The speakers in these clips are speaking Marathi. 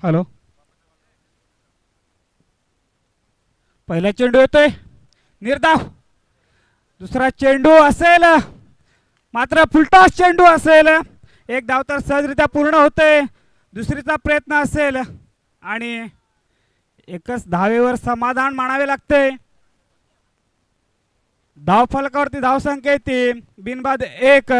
हॅलो, पहिला चेंडू येतोय निर्धाव. दुसरा चेंडू असेल मात्र फुलटॉस चेंडू असेल. एक धाव तर सहजरित्या पूर्ण होते. दुसरीचा प्रयत्न असेल आणि एकच धावेवर समाधान मानावे लागते. धाव फलकावरती धावसंख्या येते बिनबाद 1.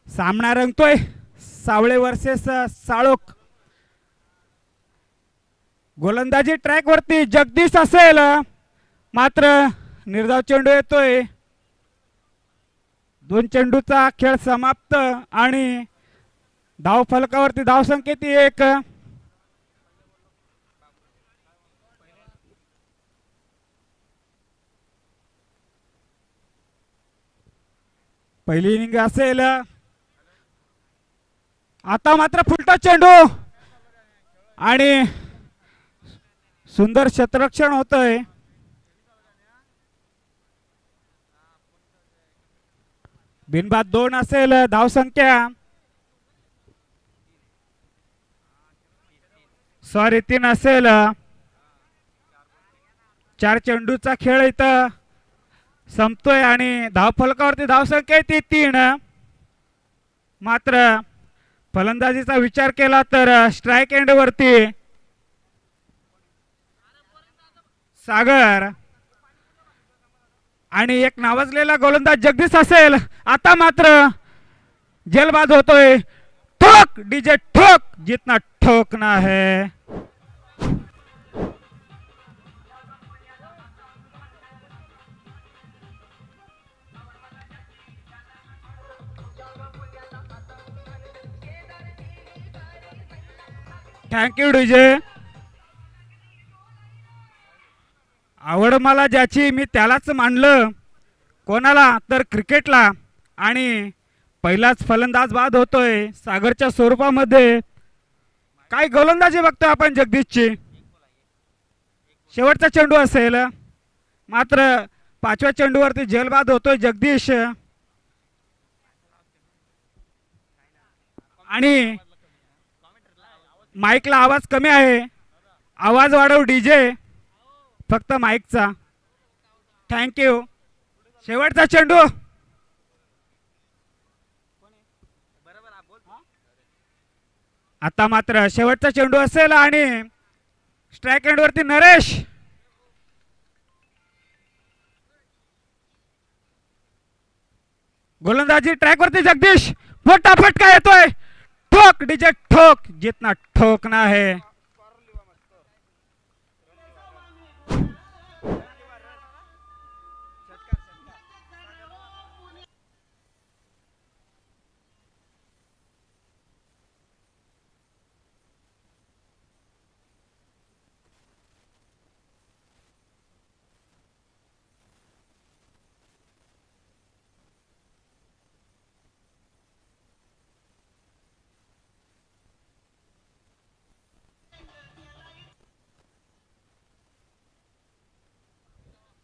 सामना रंगतोय सावळे वर्सेस साळोख. गोलंदाजी ट्रॅक वरती जगदीश असेल मात्र निर्धाव चेंडू येतोय. 2 चेंडूचा खेळ समाप्त आणि धाव फलकावरती धावसंख्या 1. पहिली इनिंग असेल. आता मात्र फुलटॉस चेंडू आणि सुंदर क्षेत्ररक्षण होतंय. बिनबाद 2 असेल धावसंख्या. सॉरी 3 असेल. 4 चेंडूचा खेळ इथं संपतोय आणि धाव फलकावरती धावसंख्या येते 3. मात्र फलंदाजीचा विचार केला तर स्ट्राइक एंड वरती सागर आणि एक नावाजलेला गोलंदाज जगदीश असेल. आता मात्र जलबाद होतोय. ठोक डीजे ठोक, जितना ठोकना है. Thank you DJ. आवड मला ज्याची मी त्यालाच मानलं. कोणाला तर क्रिकेटला. आणि पहिलाच फलंदाज बाद होतोय सागरच्या स्वरूपामध्ये. काय गोलंदाजी बघतोय आपण जगदीशची. शेवटचा चेंडू असेल मात्र 5व्या चेंडूवरती जलबाद होतोय जगदीश. आणि माईकला आवाज कमी आहे. आवाज वाढव डीजे फक्त माईकचा. थँक्यू. शेवटचा चेंडू. आता मात्र शेवटचा चेंडू असेल आणि स्ट्राइक एंड वरती नरेश. गोलंदाजी ट्रॅक वरती जगदीश. फटाफट येतोय. ठोक डीजे ठोक, जितना ठोकना है.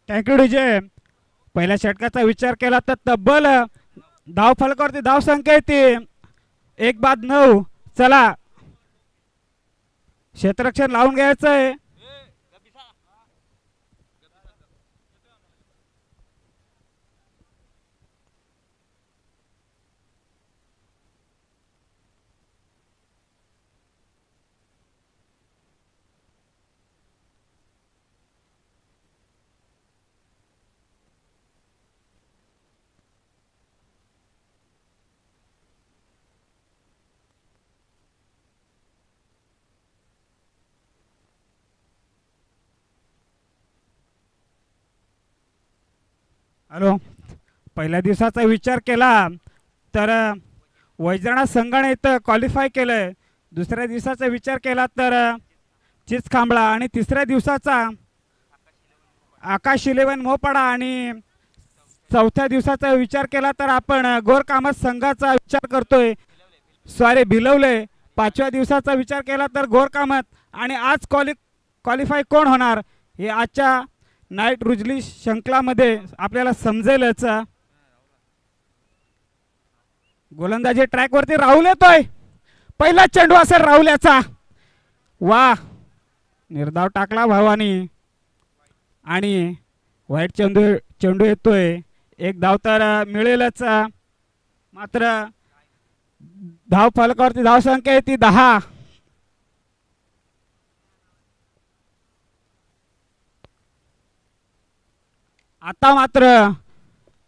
Thank you DJ. पहिल्या षटकाचा विचार केला तर तब्बल धाव फलकावरती धाव संख्या येते 1-9. चला क्षेत्ररक्षण लावून घ्यायचंय. हॅलो, पहिल्या दिवसाचा विचार केला तर वैजनाथ संघाने इथं क्वालिफाय केलंय. दुसऱ्या दिवसाचा विचार केला तर चिचखांबळा आणि तिसऱ्या दिवसाचा आकाश 11 मोपाडा आणि चौथ्या दिवसाचा विचार केला तर आपण गोरकामत संघाचा विचार करतोय. सॉरी भिलवले. 5व्या दिवसाचा विचार केला तर गोरकामत. आणि आज क्वालिफाय कोण होणार हे आजच्या नाईट रुजली शंकलामध्ये आपल्याला समजेलच. गोलंदाजी ट्रॅकवरती राहुल येतोय. पहिला चेंडू असेल राहुल्याचा. वा, निर्धाव टाकला भावानी आणि वाईट चेंडू चेंडू येतोय. एक धाव तर मिळेलच. मात्र धाव फलकावरती धावसंख्या आहे ती 10. आता मात्र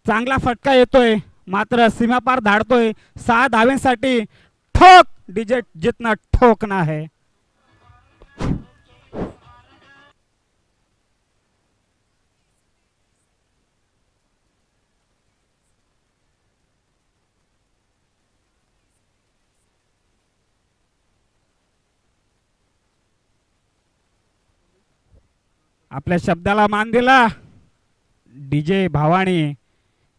चांगला फटका येतोय. मात्र सीमापार धाडतोय. 6 धावेंसाठी ठोक. डीजे जितना ठोकना है. आपल्या शब्दाला मान दिला डीजे भावानी.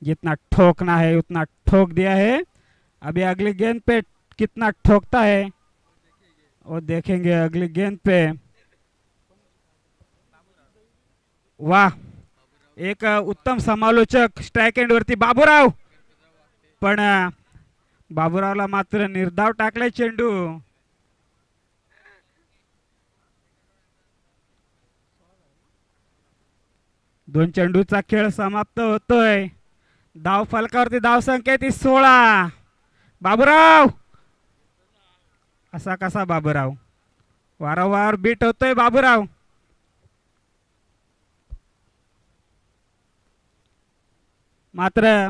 जितना ठोकना है उतना ठोक दिया है. अभी अगली गेंद पे कितना ठोकता है वो देखेंगे अगली गेंद पे. वाह, एक उत्तम समालोचक स्ट्राइक एंड वरती बाबूराव. पण बाबूरावला मात्र निर्धाव टाकलाय चेंडू. दोन चेंडूचा खेळ समाप्त होतोय. धाव फलकावरती धाव संख्या ती 16. बाबूराव. असा कसा बाबूराव. वारंवार बीट होतोय बाबूराव. मात्र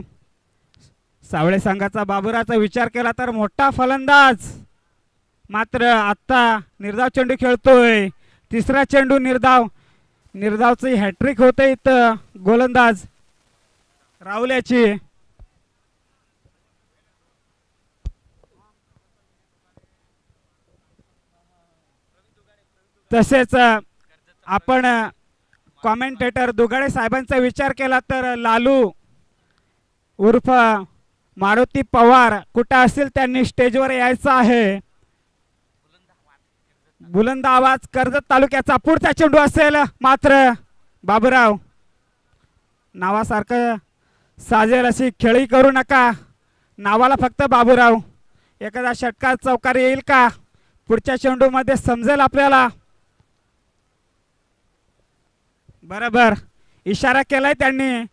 सावळे संघाचा बाबूरावचा विचार केला तर मोठा फलंदाज. मात्र आता निर्धाव चेंडू खेळतोय. तिसरा चेंडू निर्धाव. निर्धावची हॅट्रिक होते इथं गोलंदाज राहुल्याची. तसेच आपण कॉमेंटेटर दुगाडे साहेबांचा विचार केला तर लालू उर्फ मारुती पवार कुठं असतील त्यांनी स्टेजवर यायचं आहे. बुलंद आवाज कर्जत तालुक्याचा पुढचा चेंडू असेल. मात्र बाबूराव नावासारखं साजेल अशी खेळी करू नका. नावाला फक्त बाबूराव. एखादा षटकार चौकार येईल का पुढच्या चेंडूमध्ये समजेल आपल्याला. बरोबर इशारा केलाय त्यांनी.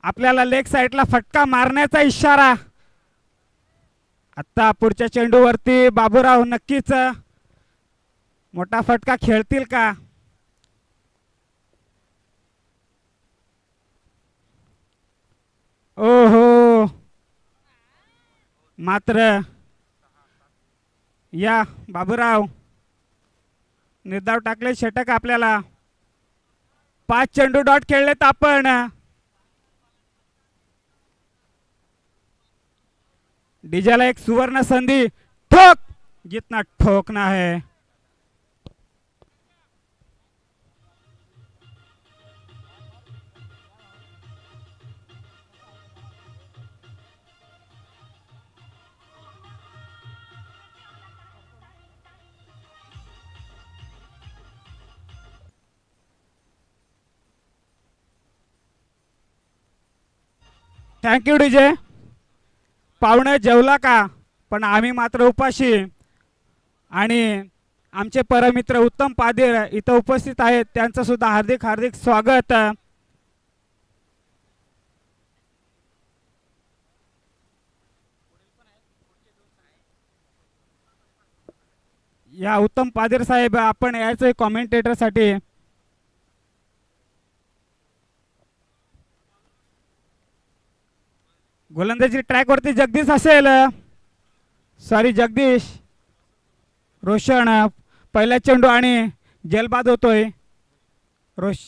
आपल्याला लेग साइडला फटका मारण्याचा इशारा. आता पुढच्या चेंडूवरती बाबूराव नक्कीच मोठा फटका खेळतील का. ओहो, मात्र या बाबूराव निर्धाव टाकले षटक आपल्याला. 5 चेंडू डॉट खेळलेत आपण. डीजेला एक सुवर्ण संधी. ठोक. जितना ठोकना है. Thank you DJ. पाहुणे जेवला का. पण आम्ही मात्र उपाशी. आणि आमचे परमित्र उत्तम पादीर इथं उपस्थित आहेत. त्यांचं सुद्धा हार्दिक हार्दिक स्वागत. या उत्तम पादीर साहेब आपण यायचं कॉमेंटेटर साठी. गोलंदाजी ट्रॅक वरती जगदीश असेल. सॉरी जगदीश. रोशन पहिला चेंडू आणि जलबाद होतोय. रोश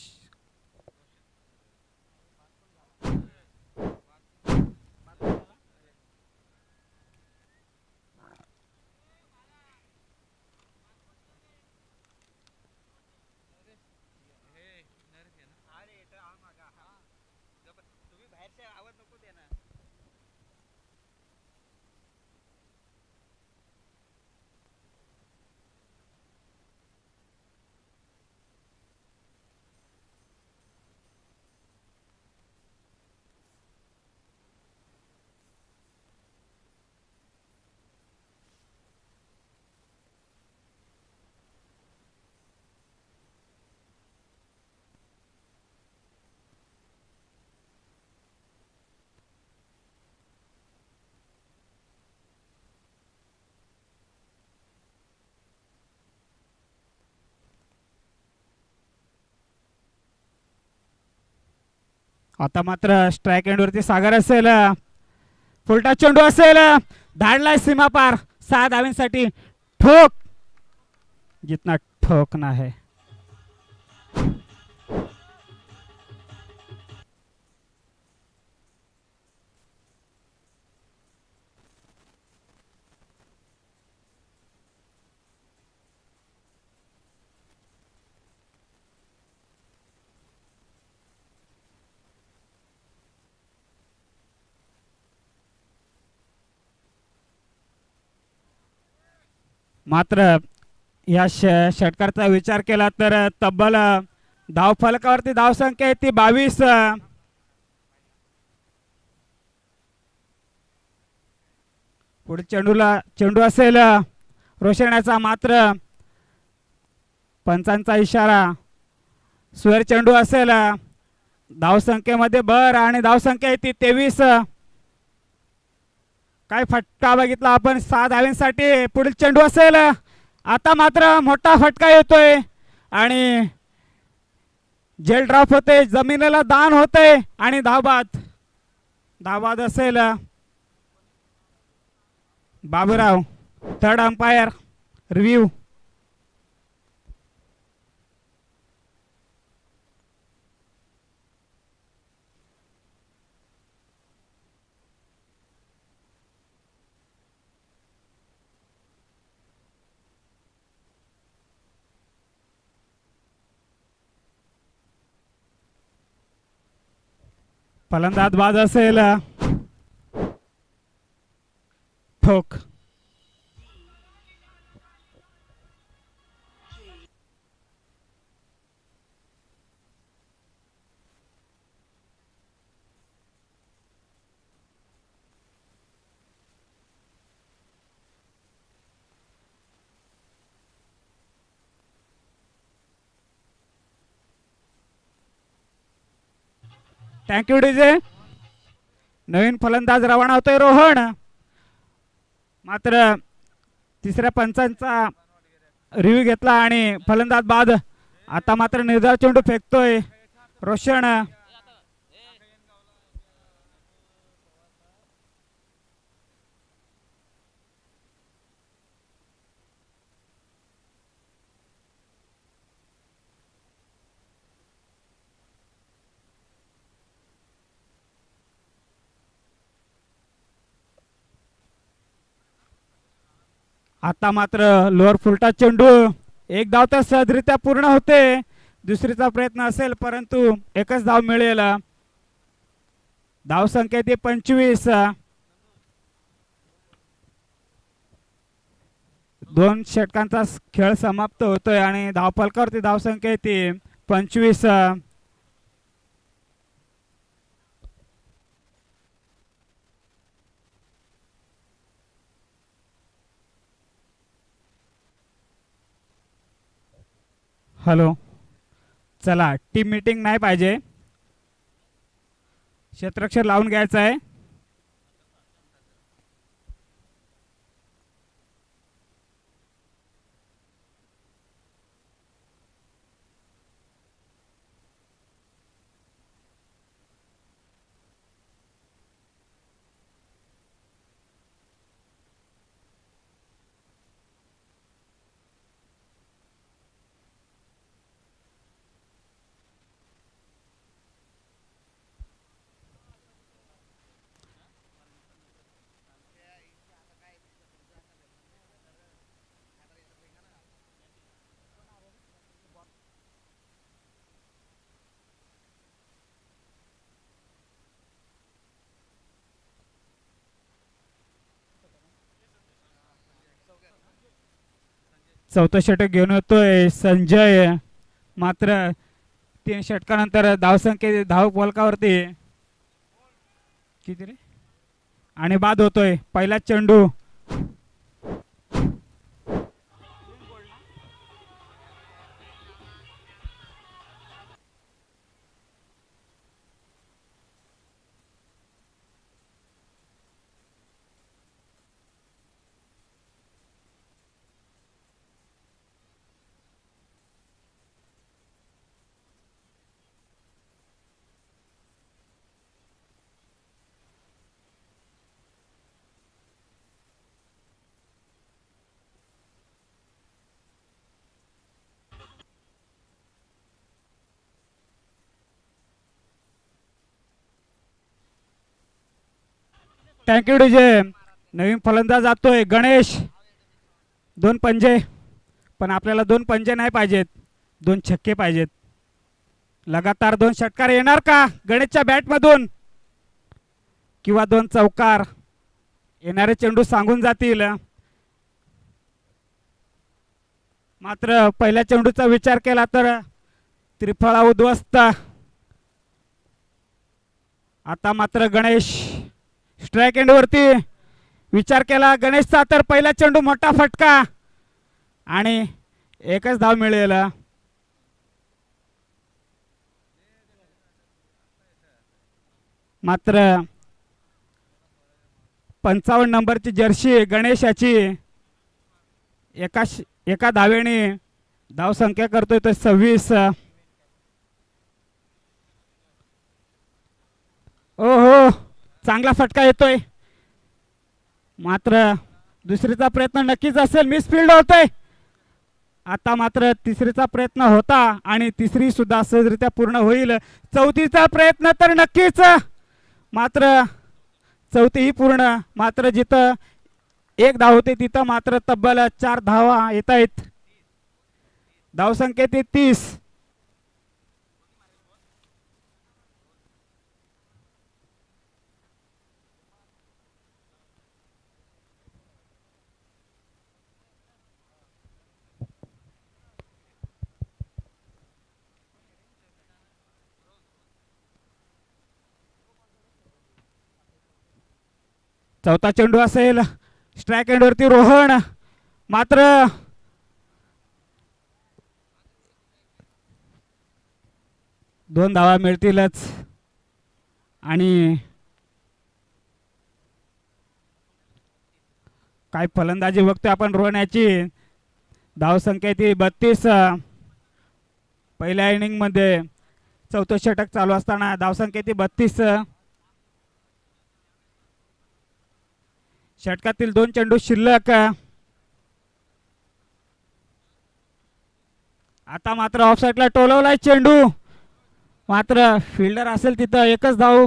आता मात्र स्ट्राईक एंडवरती सागर असेल. फुलटा चेंडू असेल, धाडलाय सीमा पार 6 धावांसाठी. ठोक, जितना ठोकना है. मात्र या षटकाराचा विचार केला तर तब्बल धावफलकावरती धावसंख्या आहे ती 22. पुढे चेंडू असेल रोषण्याचा, मात्र पंचांचा इशारा. स्वर चेंडू असेल, धावसंख्येमध्ये भर आणि धावसंख्या आहे ती 23. काय फटका बघितला आपण 6 धावांसाठी. पुढील चेंडू असेल, आता मात्र मोठा फटका येतोय आणि जेल ड्रॉप होते, जमिनीला दान होते आणि धावबाद असेल. Baburao third umpire review. फलंदाज बाद असेल. ठोक. Thank you DJ. नवीन फलंदाज रवाना होतोय रोहन. मात्र तिसऱ्या पंचांचा रिव्ह्यू घेतला आणि फलंदाज बाद. आता मात्र निर्धार चेंडू फेकतोय रोशन. आता मात्र लोअर फुलटा चेंडू. एक धाव तर सहजरित्या पूर्ण होते. दुसरीचा प्रयत्न असेल परंतु एकच धाव मिळेल. धावसंख्या ती 25. 2 षटकांचा खेळ समाप्त होतोय आणि धावफलकावरती धावसंख्या ती 25. हॅलो, चला टीम मीटिंग नाही पाहिजे, क्षेत्ररक्षक लावून घ्यायचं आहे. चौथं षटक घेऊन येतोय संजय. मात्र 3 षटकानंतर धावसंख्ये धाव फलकावरती किती रे आणि बाद होतोय. पहिला चेंडू. Thank you DJ. नवीन फलंदाज जातोय गणेश. दोन पंजे, पण आपल्याला दोन पंजे नाही पाहिजेत, दोन छक्के पाहिजेत. लगातार दोन षटकार येणार का गणेशच्या बॅटमधून, किंवा दोन चौकार? येणारे चेंडू सांगून जातील. मात्र पहिल्या चेंडूचा विचार केला तर त्रिफळा उद्ध्वस्त. आता मात्र गणेश स्ट्राईक एंडवरती. विचार केला गणेशचा तर पहिला चेंडू मोठा फटका आणि एकच धाव मिळेल. मात्र 55 नंबरची जर्सी गणेश याची एका धावेने धावसंख्या करतोय तो 26. ओहो, चांगला फटका येतोय. मात्र दुसरीचा प्रयत्न नक्कीच असेल, मिसफिल्ड होतोय. आता मात्र तिसरीचा प्रयत्न होता आणि तिसरी सुद्धा सहजरित्या पूर्ण होईल. चौथीचा प्रयत्न तर नक्कीच, मात्र चौथीही पूर्ण. मात्र जिथं एक धाव होते तिथं मात्र तब्बल 4 धावा येत आहेत. धावसंख्येत 30. चौथा चेंडू असेल. स्ट्राईक एंडवरती रोहन. मात्र दोन धावा मिळतीलच. आणि काय फलंदाजी बघतोय आपण रोहन याची. धावसंख्या ती 32. पहिल्या इनिंग मध्ये चौथं षटक चालू असताना धावसंख्या ती 32. षटकातील दोन चेंडू शिल्लक. आता मात्र ऑफसाईडला टोलवलाय चेंडू. मात्र फिल्डर असेल तिथं एकच धाव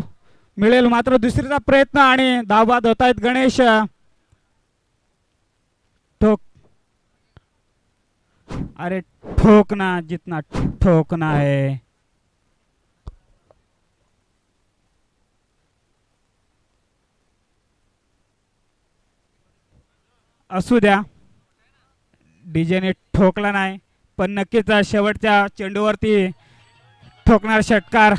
मिळेल. मात्र दुसरीचा प्रयत्न आणि धावबाद होत आहेत गणेश. ठोक, अरे ठोकना जितना ठोकना है. असू द्या, डीजेने ठोकला नाही, पण नक्कीच शेवटच्या चेंडूवरती ठोकणार षटकार.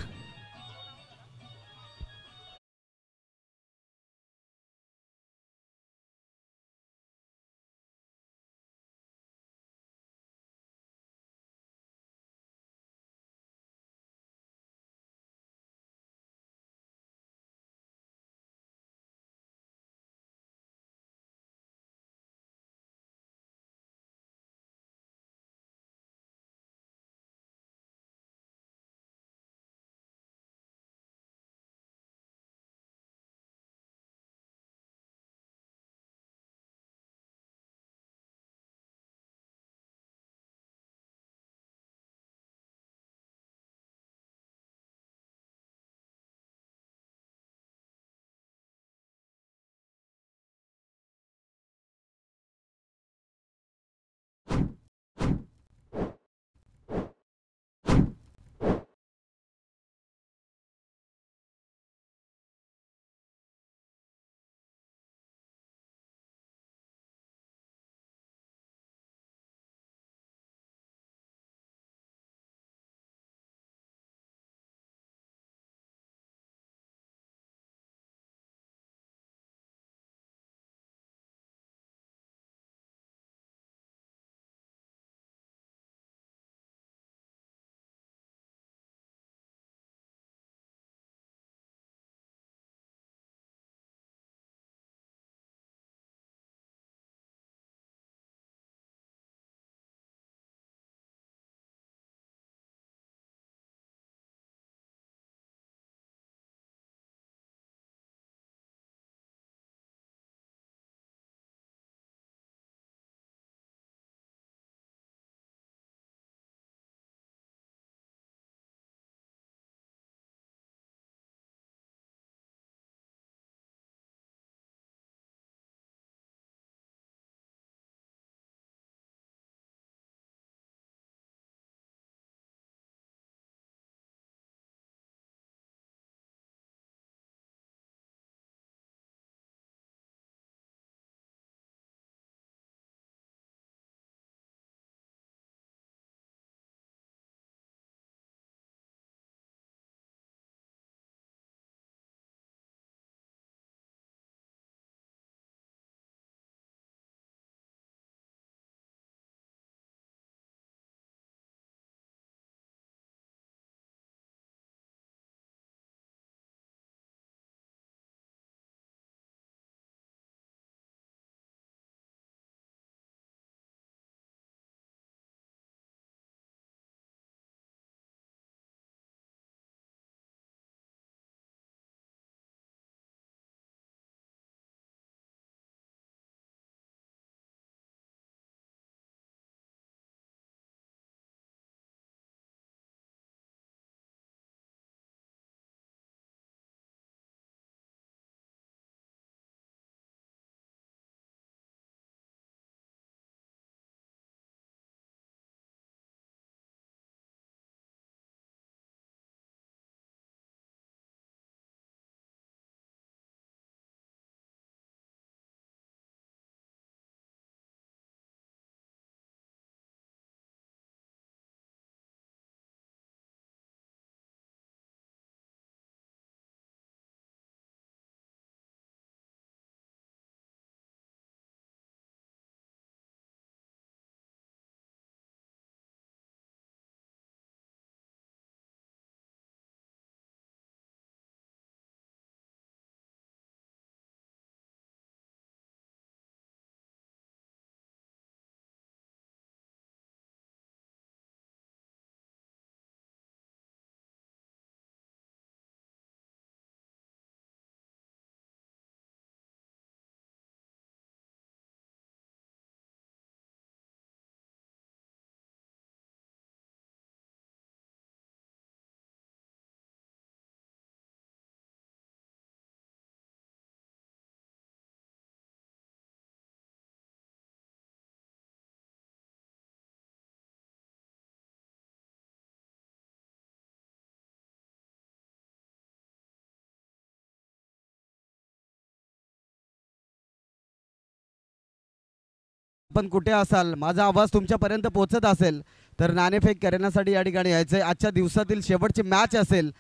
पण कुठे असाल, माझा आवाज तुमच्यापर्यंत पोहोचत असेल तर नाणेफेक करण्यासाठी या ठिकाणी यायचं आहे. आजच्या दिवसातील शेवटची मॅच असेल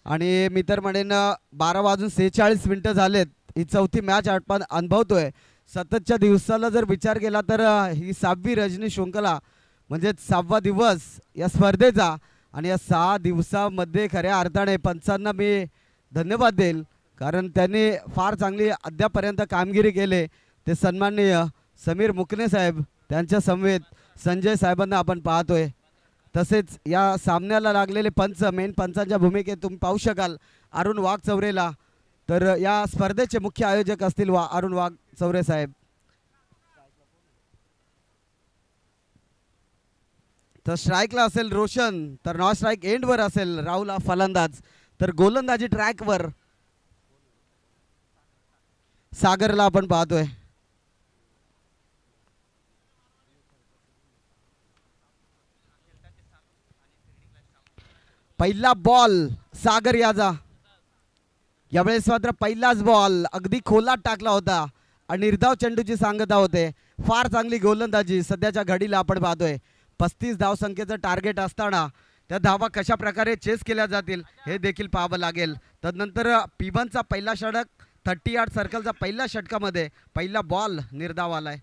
आणि मी तर म्हणेन 12:46 झालेत. ही चौथी मॅच आपण अनुभवतोय. सततच्या दिवसाला जर विचार केला तर ही 6वी रजनी शृंखला म्हणजे 6वा दिवस या स्पर्धेचा आणि या 6 दिवसामध्ये खऱ्या अर्थाने पंचांना मी धन्यवाद देईल, कारण त्यांनी फार चांगली अद्यापर्यंत कामगिरी केली. ते सन्माननीय समीर मुकणे साहेब, त्यांच्या समवेत संजय साहेबांना आपण पाहतोय. तसेच या सामन्याला लागलेले पंच, मेन पंचांच्या भूमिकेत तुम्ही पाहू शकाल अरुण वाघचौरेला. तर या स्पर्धेचे मुख्य आयोजक असतील अरुण वाघचौरे साहेब. तर स्ट्राईकला असेल रोशन, तर नॉन स्ट्राईक एंडवर असेल राहुल फलंदाज, तर गोलंदाजी ट्रॅकवर सागरला आपण पाहतोय. पहिला बॉल सागर याचा, यावेळेस मात्र पहिलाच बॉल अगदी खोलात टाकला होता आणि निर्धाव चेंडूची सांगता होते. फार चांगली गोलंदाजी सध्याच्या घडीला आपण पाहतोय. 35 धावसंख्येचं टार्गेट असताना त्या धावा कशा प्रकारे चेस केल्या जातील हे देखील पाहावं लागेल. तदनंतर पिबनचा पहिला षटक, 38 सर्कलचा पहिल्या षटकामध्ये पहिला बॉल निर्धाव आलाय.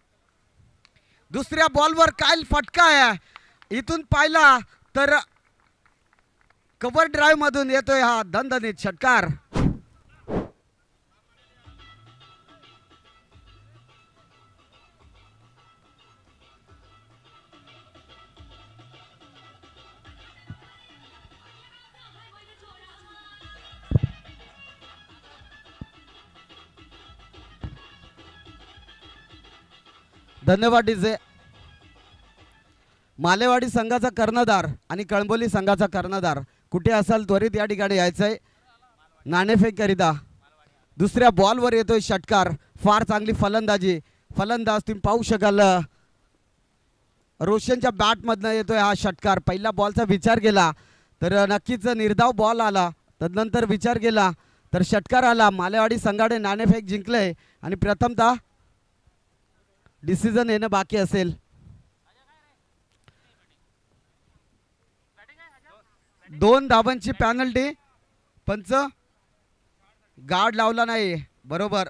दुसऱ्या बॉलवर काय फटका आहे इथून पाहिला तर कव्हर ड्राईव्ह मधून येतोय हा दणदणीत षटकार. धन्यवाद डीजे. मालेवाडी संघाचा कर्णधार आणि कळंबोली संघाचा कर्णधार कुठे असाल त्वरित या ठिकाणी यायचंय नाणेफेक करिता. दुसऱ्या बॉलवर येतोय षटकार. फार चांगली फलंदाजी, फलंदाज तुम्ही पाहू शकाल रोशनच्या बॅट मधनं येतोय हा षटकार. पहिला बॉलचा विचार केला तर नक्कीच निर्धाव बॉल आला, तदनंतर विचार केला तर षटकार आला. मालेवाडी संघाने नाणेफेक जिंकले आणि प्रथमतः डिसिजन येणं बाकी असेल. दोन धावांची पॅनल्टी, पंच गार्ड लावला नाही. बरोबर,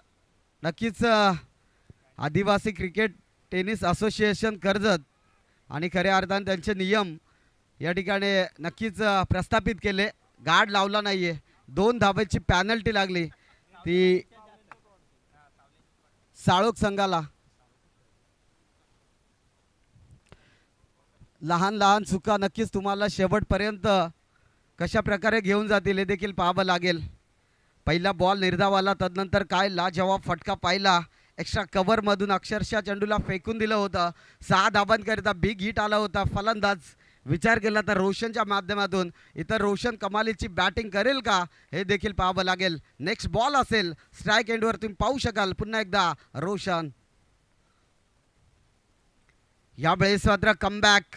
नक्कीच आदिवासी क्रिकेट टेनिस असोसिएशन कर्जत आणि खऱ्या अर्थाने त्यांचे नियम या ठिकाणी नक्कीच प्रस्थापित केले. गार्ड लावला नाहीये, 2 धावांची पॅनल्टी लागली ती साळोख संघाला. लहान लहान चुका नक्कीच तुम्हाला शेवटपर्यंत कशा प्रकारे घेऊन जातील हे देखील पाहावं लागेल. पहिला बॉल निर्धावाला, तदनंतर काय लाजवाब फटका पाहिला. एक्स्ट्रा कव्हर मधून अक्षरशः चेंडूला फेकून दिलं होतं. 6 धावांकरिता बिग हिट आला होता. फलंदाज विचार केला तर रोशनच्या माध्यमातून, इतर रोशन कमालीची बॅटिंग करेल का हे देखील पाहावं लागेल. नेक्स्ट बॉल असेल स्ट्राईक एंडवर, तुम्ही पाहू शकाल पुन्हा एकदा रोशन. यावेळेस मात्र कमबॅक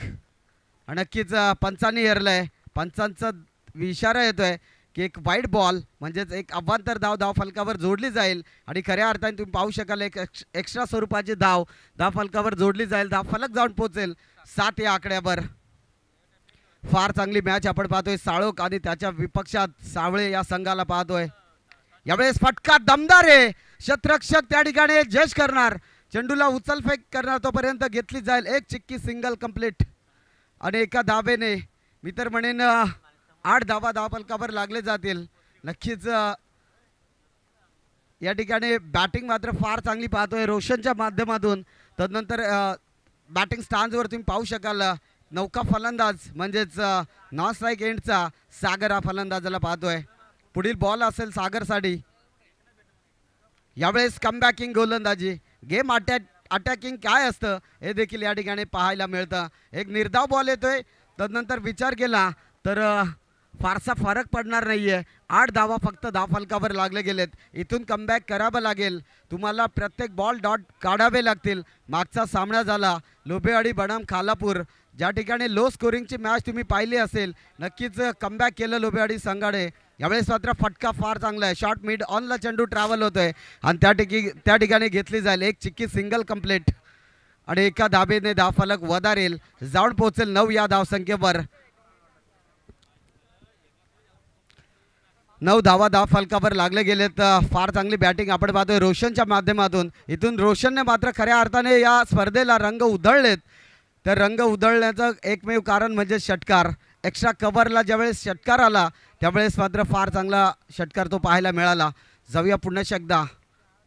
नक्कीच पंचांनी हरलंय. पंचांचा इशारा येतोय की एक वाईट बॉल म्हणजेच एक अवांतर धाव फलकावर जोडली जाईल आणि खऱ्या अर्थाने तुम्ही पाहू शकाल एक एक्स्ट्रा स्वरूपाची धाव फलकावर जोडली जाईल. धाव फलक जाऊन पोहोचेल 7 या आकड्यावर. फार चांगली मॅच आपण पाहतोय. साळोख आणि त्याच्या विपक्षात सावळे या संघाला पाहतोय. यावेळेस फटका दमदार आहे. शतरक्षक त्या ठिकाणी जज करणार, चेंडूला उचलफेक करणार, तोपर्यंत घेतली जाईल एक चिक्की सिंगल कंप्लीट आणि एका धावेने मी तर म्हणेन 8 धावा धावफलकावर लागले जातील. नक्कीच या ठिकाणी बॅटिंग मात्र फार चांगली पाहतोय रोशनच्या माध्यमातून. तदनंतर बॅटिंग स्टान्सवर तुम्ही पाहू शकाल नौका फलंदाज म्हणजेच नॉन स्ट्राईक एंडचा सागर हा फलंदाजाला पाहतोय. पुढील बॉल असेल सागरसाठी. यावेळेस कमबॅकिंग गोलंदाजी, गेम अटॅकिंग काय असतं हे देखील या ठिकाणी पाहायला मिळतं. एक निर्धाव बॉल येतोय, तदनंतर विचार केला तर फारसा फरक पडणार नाहीये. 8 धावा फक्त धावफलकावर लागले गेलेत. इथून कमबॅक करावं लागेल तुम्हाला. प्रत्येक बॉल डॉट काढावे लागतील. मागचा सामना झाला लोबेवाडी बनाम खालापूर, ज्या ठिकाणी लो स्कोरिंगची मॅच तुम्ही पाहिली असेल. नक्कीच कमबॅक केलं लोबेवाडी संघाने. यावेळेस मात्र फटका फार चांगला आहे. शॉर्ट मिड ऑनला चेंडू ट्रॅव्हल होतोय आणि त्या ठिकाणी घेतली जाईल एक चिक्की सिंगल कंप्लीट आणि एका धाबेने धावफलक वधारेल, जाऊन पोहोचेल 9 या धावसंख्येवर. 9 धावा धावफलकावर लागले गेलेत. फार चांगली बॅटिंग आपण पाहतोय रोशनच्या माध्यमातून. इथून रोशनने मात्र खऱ्या अर्थाने या स्पर्धेला रंग उधळलेत. तर रंग उधळण्याचं एकमेव कारण म्हणजे षटकार. एक्स्ट्रा कव्हरला ज्यावेळेस षटकार आला त्यावेळेस मात्र फार चांगला षटकार तो पाहायला मिळाला. जाऊया पुन्हा एकदा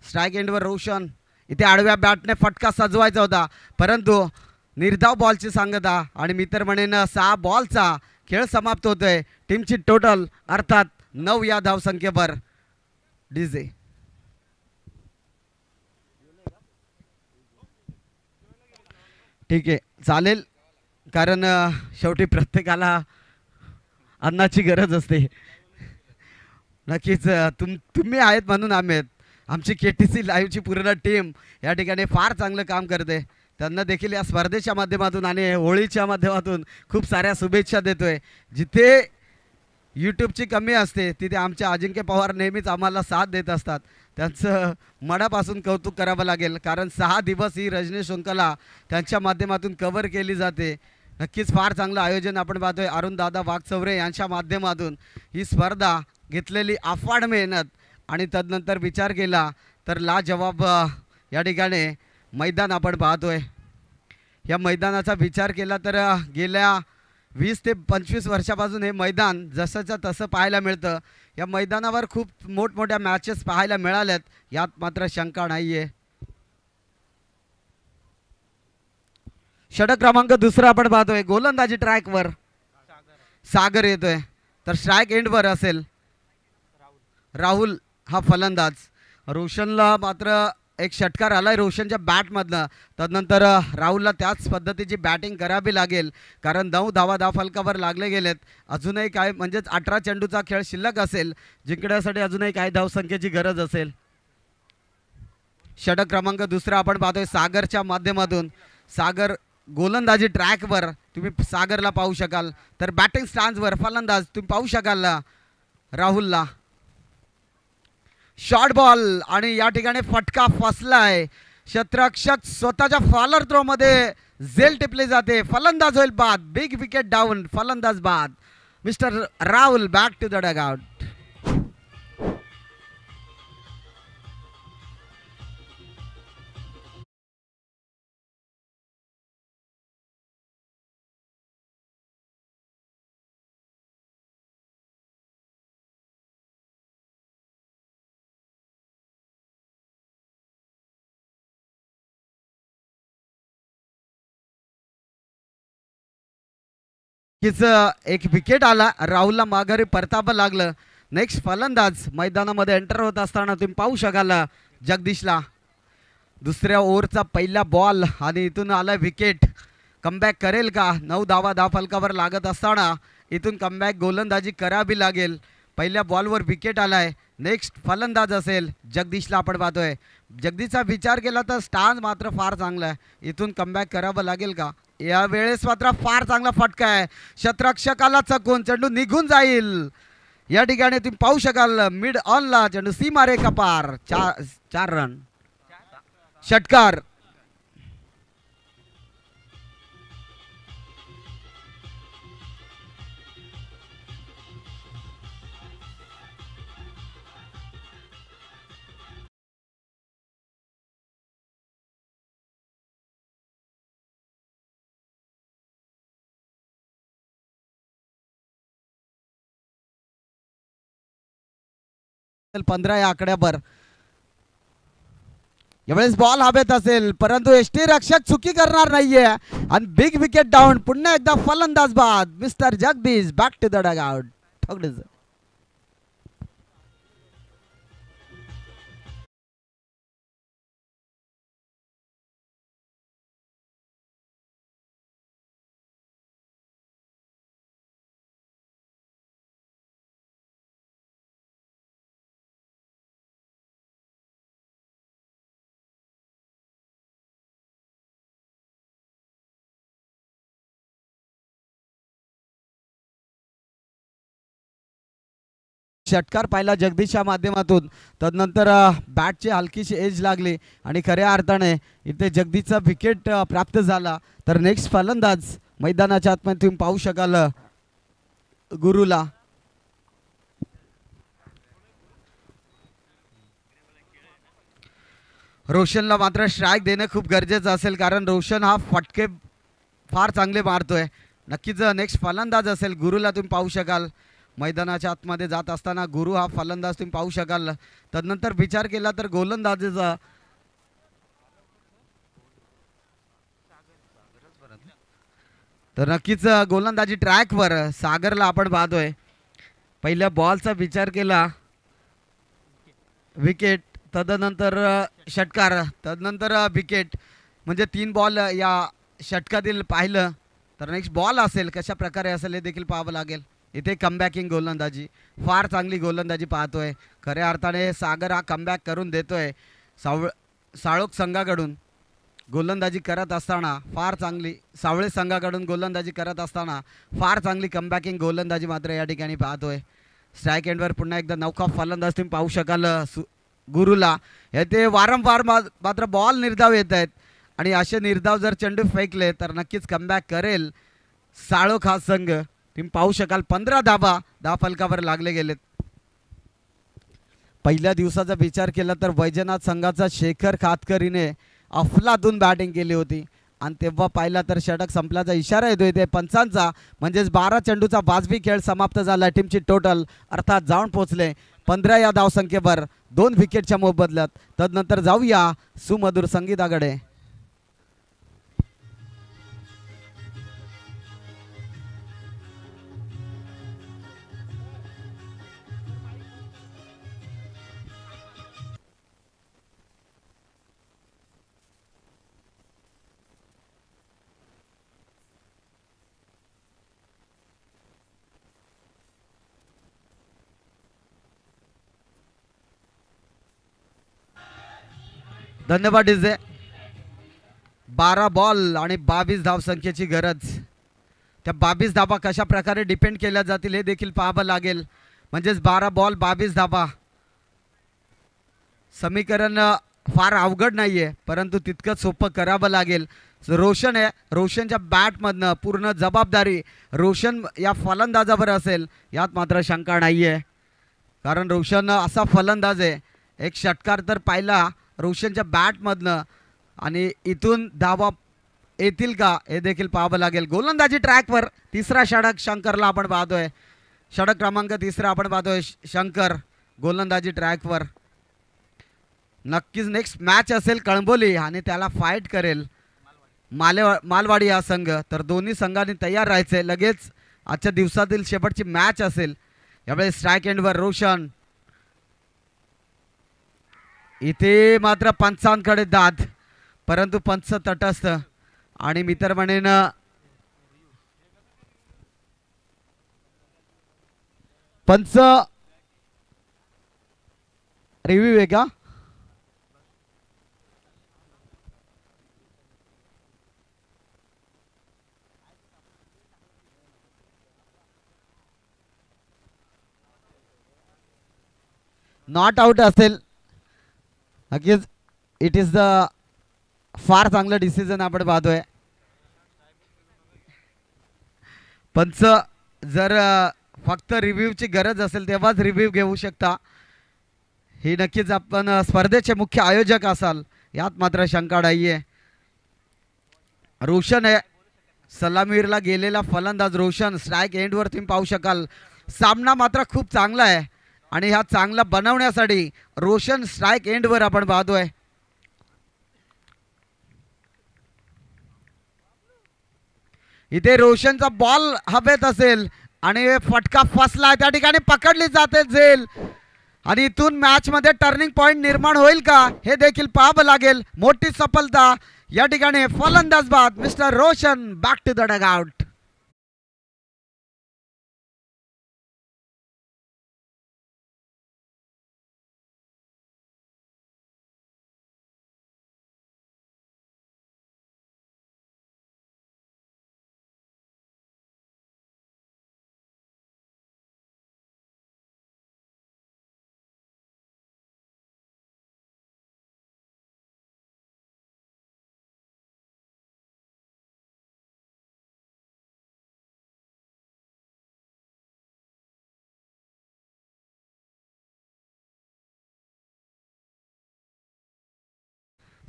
स्ट्राईक एंडवर रोशन. इथे आडव्या बॅटने फटका सजवायचा होता, परंतु निर्धाव बॉलची सांगता आणि मी तर म्हणेन 6 बॉलचा खेळ समाप्त होतोय. टीमची टोटल अर्थात 9 या धावसंख्येवर. डीजे ठीक आहे, चालेल, कारण शेवटी प्रत्येकाला अन्नाची गरज असते. नक्कीच तुम्ही आहेत म्हणून आम्ही आहेत. आमची KTC लाईव्हची पूर्ण टीम या ठिकाणी फार चांगलं काम करते. त्यांना देखील या स्पर्धेच्या माध्यमातून आणि होळीच्या माध्यमातून खूप साऱ्या शुभेच्छा देतोय. जिथे यूट्यूबची कमी असते तिथे आमचे अजिंक्य पवार नेहमीच आम्हाला साथ देत असतात. त्यांचं मनापासून कौतुक करावं लागेल, कारण 6 दिवस ही रजनी शृंखला त्यांच्या माध्यमातून कव्हर केली जाते. नक्कीच फार चांगलं आयोजन आपण पाहतोय. अरुणदादा वाघचौरे यांच्या माध्यमातून ही स्पर्धा घेतलेली अफाट मेहनत आणि तदनंतर विचार केला तर लाजवाब या ठिकाणी मैदान आपण पाहतोय. या मैदानाचा विचार केला तर गेल्या 20 ते 25 वर्षापासून हे मैदान जसंच्या तसं पाहायला मिळतं. या मैदानावर खूप मोठमोठ्या मॅचेस पाहायला मिळाल्यात, यात मात्र शंका नाही आहे. षटक क्रमांक 2 आपण पाहतोय. गोलंदाजी ट्रॅकवर सागर येतोय, तर स्ट्राईक एंडवर असेल राहुल हा फलंदाज. रोशनला मात्र एक षटकार आलाय रोशनच्या बॅटमधनं. तदनंतर राहुलला त्याच पद्धतीची बॅटिंग करावी लागेल, कारण 9 धावा धावफलकावर लागले गेलेत. अजूनही काय म्हणजेच 18 चेंडूचा खेळ शिल्लक असेल. जिंकण्यासाठी अजूनही काही धावसंख्येची गरज असेल. षटक क्रमांक 2 आपण पाहतोय सागरच्या माध्यमातून. सागर गोलंदाजी ट्रॅकवर तुम्ही सागरला पाहू शकाल, तर बॅटिंग स्टॅन्सवर फलंदाज तुम्ही पाहू शकाल राहुलला. शॉर्ट बॉल आणि या ठिकाणी फटका फसलाय. क्षेत्ररक्षक स्वतःच्या फॉलर थ्रो मध्ये झेल टिपली जाते. फलंदाज होईल बाद. Big wicket down. फलंदाज बाद. Mister Rahul back to the dugout. एक विकेट आला. राहुलला माघारी परतावं लागलं. नेक्स्ट फलंदाज मैदानामध्ये एंटर होत असताना तुम्ही पाहू शकाल जगदीशला. दुसऱ्या ओव्हरचा पहिला बॉल आणि इथून आला विकेट. कमबॅक करेल का? 9 धावा धावफलकावर लागत असताना इथून कमबॅक गोलंदाजी करावी लागेल. पहिल्या बॉलवर विकेट आलाय. नेक्स्ट फलंदाज असेल जगदीशला आपण पाहतोय. जगदीशचा विचार केला तर स्टान्स मात्र फार चांगला आहे. इथून कमबॅक करावं लागेल का? या वेळेस मात्र फार चांगला फटका आहे. क्षेत्ररक्षकाला चकून चेंडू निघून जाईल. या ठिकाणी तुम्ही पाहू शकाल मिड ऑनला चेंडू सीमा रेखा पार. 4 रन. षटकार. तर 15 या आकड्यावर. यावेळेस बॉल हवेत असेल, परंतु यष्टीरक्षक चुकी करणार नाहीये आणि बिग विकेट डाऊन. पुन्हा एकदा फलंदाज बाद. Mister Jagdish back to the dugout. षटकार पाहिला जगदीशच्या माध्यमातून. तदनंतर बॅटची हलकीशी एज लागली आणि खऱ्या अर्थाने इथे जगदीशचा विकेट प्राप्त झाला. तर नेक्स्ट फलंदाज मैदानाच्या आतमध्ये तुम्ही पाहू शकाल गुरुला. रोशनला मात्र स्ट्राईक देणं खूप गरजेचं असेल, कारण रोशन हा फटके फार चांगले मारतोय. नक्कीच नेक्स्ट फलंदाज असेल गुरुला तुम्ही पाहू शकाल. मैदानाच्या आतमध्ये जात असताना गुरु हा फलंदाज तुम्ही पाहू शकाल. तदनंतर विचार केला तर गोलंदाजीचा तर नक्कीच गोलंदाजी ट्रॅकवर सागरला आपण पाहतोय. पहिल्या बॉलचा विचार केला विकेट, तदनंतर षटकार, तदनंतर विकेट, म्हणजे 3 बॉल या षटकातील पाहिलं. तर नेक्स्ट बॉल असेल कशा प्रकारे असेल हे देखील पाहावं लागेल. इथे कमबॅकिंग गोलंदाजी, फार चांगली गोलंदाजी पाहतोय. खऱ्या अर्थाने सागर हा कमबॅक करून देतोय. साळोख संघाकडून गोलंदाजी करत असताना फार चांगली, सावळे संघाकडून गोलंदाजी करत असताना फार चांगली कमबॅकिंग गोलंदाजी मात्र या ठिकाणी पाहतोय. स्ट्राईक एंडवर पुन्हा एकदा नौका फलंदाज तुम्ही पाहू शकाल गुरुला. येथे वारंवार मात्र बॉल निर्धाव येत आहेत आणि असे निर्धाव जर चेंडू फेकले तर नक्कीच कमबॅक करेल साळोख हा संघ. तुम्ही पाहू शकाल 15 धावा फलकावर लागले गेलेत. पहिल्या दिवसाचा विचार केला तर वैजनाथ संघाचा शेखर खातकरीने अफलातून बॅटिंग केली होती आणि तेव्हा पाहिला तर षटक संपल्याचा इशारा येतोय ते पंचांचा. म्हणजेच 12 चेंडूचा वाजवी खेळ समाप्त झाला. टीमची टोटल अर्थात जाऊन पोहोचले 15 या धावसंख्येवर 2 विकेटच्या मोबदल्यात. तदनंतर जाऊया सुमधुर संगीताकडे. धन्यवाद डीजे. 12 बॉल आणि 22 धावसंख्येची गरज. त्या 22 धावा कशा प्रकारे डिपेंड केल्या जातील हे देखील पाहावं लागेल. म्हणजेच 12 बॉल 22 धावा समीकरण फार अवघड नाहीये, परंतु तितकंच सोपं करावं लागेल. रोशन आहे, रोशनच्या बॅटमधनं पूर्ण जबाबदारी रोशन या फलंदाजावर असेल यात मात्र शंका नाहीये. कारण रोशन असा फलंदाज आहे, एक षटकार तर पाहिला रोशनच्या बॅटमधनं आणि इथून धावा येतील का हे देखील पाहावं लागेल. गोलंदाजी ट्रॅकवर तिसरा षटक शंकरला आपण पाहतोय. षटक क्रमांक 3 आपण पाहतोय शंकर गोलंदाजी ट्रॅकवर. नक्कीच नेक्स्ट मॅच असेल कळंबोली आणि त्याला फाईट करेल मालवाडी हा संघ. तर दोन्ही संघांनी तयार राहायचे. लगेच आजच्या दिवसातील शेवटची मॅच असेल. यावेळी स्ट्राईक एंडवर रोशन. इथे मात्र पंचांकडे दाद, परंतु पंच तटस्थ आणि मी तर म्हणेन पंच रिव्ह्यू आहे का? नॉट आउट असेल. नक्कीच इट इज द फार चांगलं डिसिजन आपण पाहतोय. पंच जर फक्त रिव्ह्यूची गरज असेल तेव्हाच रिव्ह्यू घेऊ शकता. ही नक्कीच आपण स्पर्धेचे मुख्य आयोजक असाल यात मात्र शंका नाहीये. रोशन आहे सलामीरला गेलेला फलंदाज. रोशन स्ट्राईक एंडवर तुम्ही पाहू शकाल. सामना मात्र खूप चांगला आहे आणि ह्या चांगला बनवण्यासाठी रोशन स्ट्राईक एंडवर आपण पाहतोय. इथे रोशनचा बॉल हवेत असेल आणि फटका फसला, त्या ठिकाणी पकडली जाते झेल आणि इथून मॅच मध्ये टर्निंग पॉइंट निर्माण होईल का हे देखील पाहावं लागेल. मोठी सफलता या ठिकाणी फलंदाज बाद mister Roshan back to the dugout.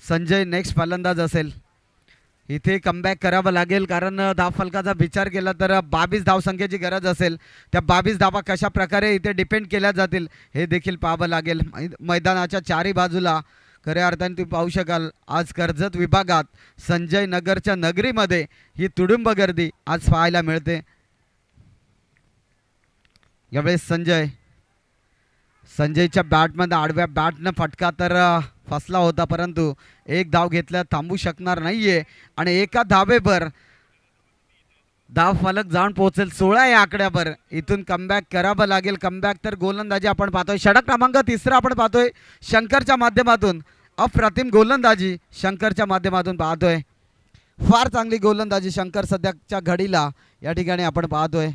Sanjay next फलंदाज असेल. इथे कमबॅक करावं लागेल कारण धाव फलकाचा विचार केला तर 22 धावसंख्येची गरज असेल. त्या 22 धावा कशा प्रकारे इथे डिपेंड केल्या जातील हे देखील पाहावं लागेल. मैदानाच्या चारी बाजूला खऱ्या अर्थाने तुम्ही पाहू शकाल आज कर्जत विभागात संजय नगरच्या नगरीमध्ये ही तुडुंब गर्दी आज पाहायला मिळते. यावेळेस संजयच्या बॅटमध्ये आडव्या बॅटनं फटका तर फसला होता, परंतु एक धाव घेतल्या थांबू शकणार नाहीये आणि एका धावेवर धाव फलक जाऊन पोहोचेल 16 या आकड्यावर. इथून कमबॅक करावं लागेल. कमबॅक तर गोलंदाजी आपण पाहतोय. षटक क्रमांक 3 आपण पाहतोय शंकरच्या माध्यमातून. अप्रतिम गोलंदाजी शंकरच्या माध्यमातून पाहतोय. फार चांगली गोलंदाजी शंकर सध्याच्या घडीला या ठिकाणी आपण पाहतोय.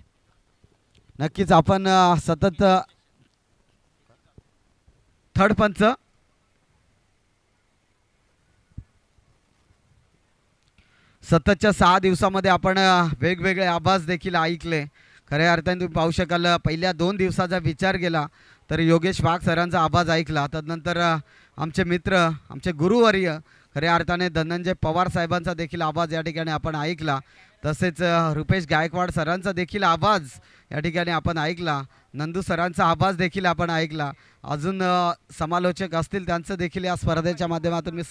नक्कीच आपण सतत थर्ड पंच सततच्या 6 दिवसामध्ये आपण वेगवेगळे आवाज देखील ऐकले. खऱ्या अर्थाने तुम्ही पाहू शकाल पहिल्या 2 दिवसाचा विचार केला तर योगेश वाघ सरांचा आवाज ऐकला. तदनंतर आमचे मित्र आमचे गुरुवर्य खऱ्या अर्थाने धनंजय पवार साहेबांचा देखील आवाज या ठिकाणी आपण ऐकला. तसेच रुपेश गायकवाड सरांचा देखील आवाज या ठिकाणी आपण ऐकला. नंदू सरांचा आवाज देखील आपण ऐकला. अजून समालोचक असतील त्यांचं देखील या स्पर्धेच्या माध्यमातून मी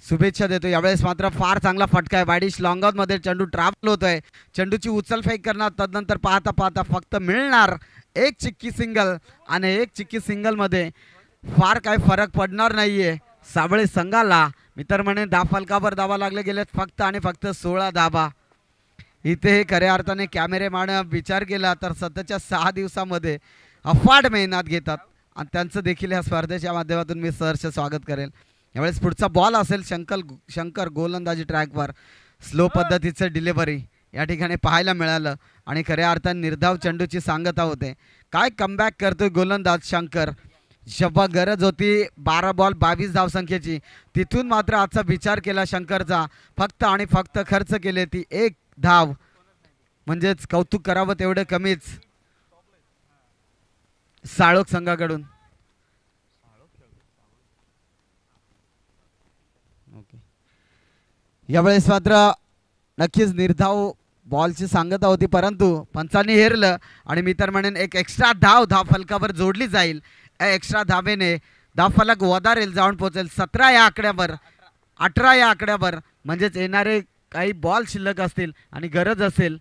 शुभेच्छा देतो. यावेळेस मात्र फार चांगला फटका आहे. वाईडिश लॉंगऑनमध्ये चेंडू ट्रॅव्हल होतोय. चेंडूची उचलफेक करणार. तदनंतर पाहता पाहता फक्त मिळणार एक चिक्की सिंगल आणि एक चिक्की सिंगलमध्ये फार काय फरक पडणार नाहीये साबळे संघाला. मी तर म्हणे धाव फलकावर धावा लागले गेलेत फक्त आणि फक्त 16 धावा. इथे खऱ्या अर्थाने कॅमेरेमॅन विचार केला तर सततच्या 6 दिवसामध्ये अफाट मेहनत घेतात आणि त्यांचं देखील या स्पर्धेच्या माध्यमातून मी सहर्ष स्वागत करेल. यावेळेस पुढचा बॉल असेल शंकर गोलंदाजी ट्रॅकवर. स्लो पद्धतीचं डिलिव्हरी या ठिकाणी पाहायला मिळालं आणि खऱ्या अर्थाने निर्धाव चेंडूची सांगता होते. काय कमबॅक करतोय गोलंदाज शंकर. जेव्हा गरज होती 12 बॉल 22 धावसंख्येची तिथून मात्र आजचा विचार केला शंकरचा. फक्त आणि फक्त खर्च केले ती एक धाव. म्हणजेच कौतुक करावं तेवढं कमीच साळोख संघाकडून. यावेळेस मात्र नक्कीच निर्धाव बॉलची सांगता होती परंतु पंचांनी हेरलं आणि मी तर म्हणेन एक एक्स्ट्रा धाव फलकावर जोडली जाईल. एक्स्ट्रा धावेने धाव फलक वधारेल जाऊन पोहोचेल 17 या आकड्यावर 18 या आकड्यावर. म्हणजेच येणारे काही बॉल शिल्लक असतील आणि गरज असेल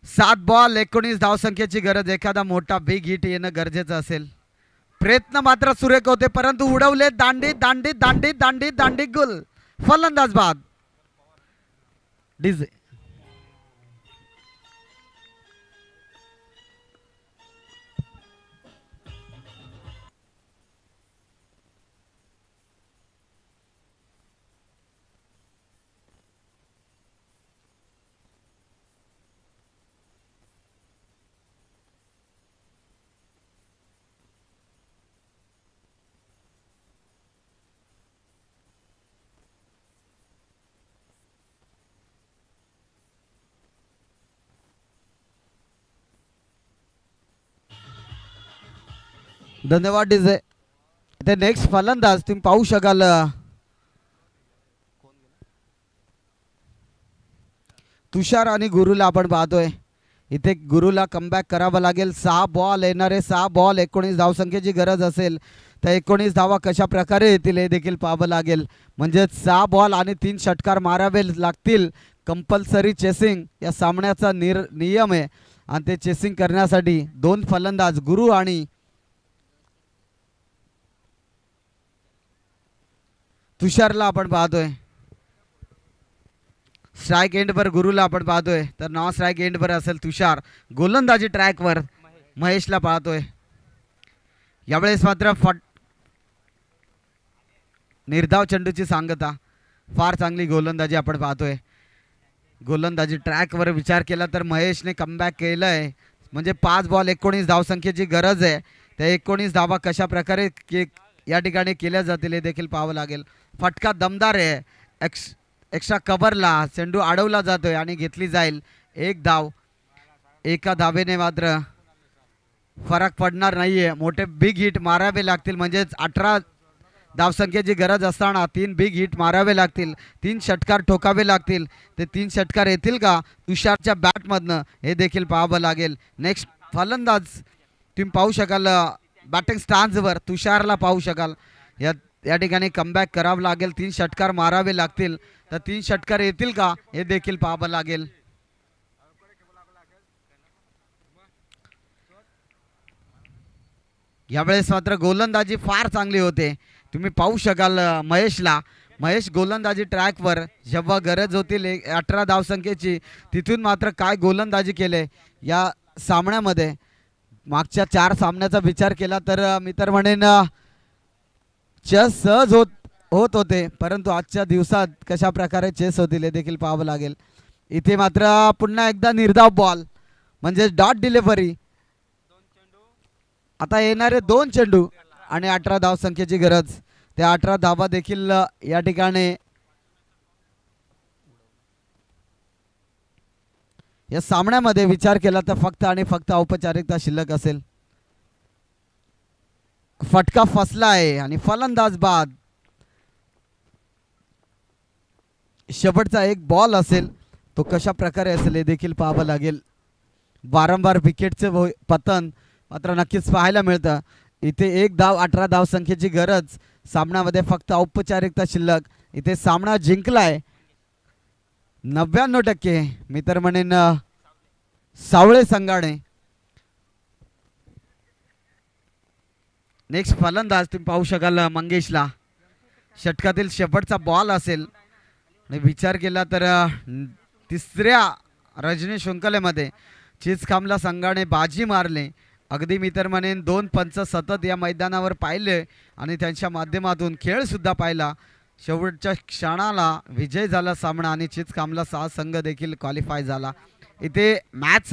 7 बॉल 19 धावसंख्येची गरज. एखादा मोठा बिग हिट येणं गरजेचं असेल. प्रयत्न मात्र सुरेख होते परंतु उडवले दांडी दांडी दांडी दांडी दांडी गुल. फलंदाज बाद डीजे. धन्यवाद डीजे. इथे नेक्स्ट फलंदाज तुम्ही पाहू शकाल तुषार आणि गुरुला आपण पाहतोय. इथे गुरुला कमबॅक करावं लागेल. 6 बॉल येणारे 6 बॉल 19 धावसंख्येची गरज असेल तर 19 धावा कशा प्रकारे येतील हे देखील पाहावं लागेल. म्हणजे 6 बॉल आणि 3 षटकार मारावे लागतील. कंपल्सरी चेसिंग या सामन्याचा नियम आहे आणि ते चेसिंग करण्यासाठी 2 फलंदाज गुरु आणि तुषारला आपण पाहतोय. स्ट्राइक एंडवर गुरुला आपण पाहतोय तर नॉन स्ट्राइक एंडवर असेल तुषार. गोलंदाजी ट्रॅकवर महेशला पाहतोय. यावेळेस मात्र निर्धाव चेंडूची सांगता. फार चांगली गोलंदाजी आपण पाहतोय. गोलंदाजी ट्रॅकवर विचार केला तर महेशने कमबॅक केलंय. म्हणजे 5 बॉल 19 धावसंख्येची गरज आहे. त्या 19 धावा कशा प्रकारे या ठिकाणी केल्या जातील हे देखील पाहावं लागेल. फटका दमदार आहे. एक्स्ट्रा कव्हरला चेंडू अडवला जातोय आणि घेतली जाईल एक धाव. एका धावेने मात्र फरक पडणार नाहीये. मोठे बिग हिट मारावे लागतील, म्हणजेच 18 धावसंख्येची गरज असताना 3 बिग हिट मारावे लागतील, 3 षटकार ठोकावे लागतील. ते 3 षटकार येतील का तुषारच्या बॅटमधनं हे देखील पाहावं लागेल. नेक्स्ट फलंदाज तुम्ही पाहू शकाल बॅटिंग स्टान्सवर तुषारला पाहू शकाल. या ठिकाणी कमबॅक करावं लागेल, 3 षटकार मारावे लागतील. तर 3 षटकार येतील का हे देखील पाहावं लागेल. यावेळेस मात्र गोलंदाजी फार चांगली होते. तुम्ही पाहू शकाल महेश गोलंदाजी ट्रॅकवर जेव्हा गरज होती 18 धावसंख्येची तिथून मात्र काय गोलंदाजी केले या सामन्यामध्ये. मागच्या 4 सामन्याचा विचार केला तर मी तर म्हणेन चेस सहज होत होते, परंतु आजच्या दिवसात कशा प्रकारे चेस होतील हे देखील पाहावं लागेल. इथे मात्र पुन्हा एकदा निर्धाव बॉल म्हणजे डॉट डिलिव्हरी. आता येणारे 2 चेंडू आणि 18 धावसंख्येची गरज. त्या 18 धावा देखील या ठिकाणी या सामन्यामध्ये विचार केला तर फक्त आणि फक्त औपचारिकता शिल्लक असेल. फटका फसला आहे आणि फलंदाज बाद. शेवटचा एक बॉल असेल तो कशा प्रकारे असेल हे देखील पाहावं लागेल. वारंवार विकेटचे पतन मात्र नक्कीच पाहायला मिळतं. इथे 1 धाव 18 धावसंख्येची गरज. सामन्यामध्ये फक्त औपचारिकता शिल्लक. इथे सामना जिंकलाय 99% मी तर म्हणेन सावळे संघाने. नेक्स्ट फलंदाज तुम्ही पाहू शकाल मंगेशला. षटकातील शेवटचा बॉल असेल आणि विचार केला तर तिसऱ्या रजनी शृंखलेमध्ये चिचखांबला संघाने बाजी मारले. अगदी मी तर म्हणेन 2 पंच सतत या मैदानावर पाहिले आणि त्यांच्या माध्यमातून खेळ सुद्धा पाहिला. शेवटच्या क्षणाला विजय झाला सामना आणि चिचखांबला 6 संघ देखील क्वालिफाय झाला. इथे मॅच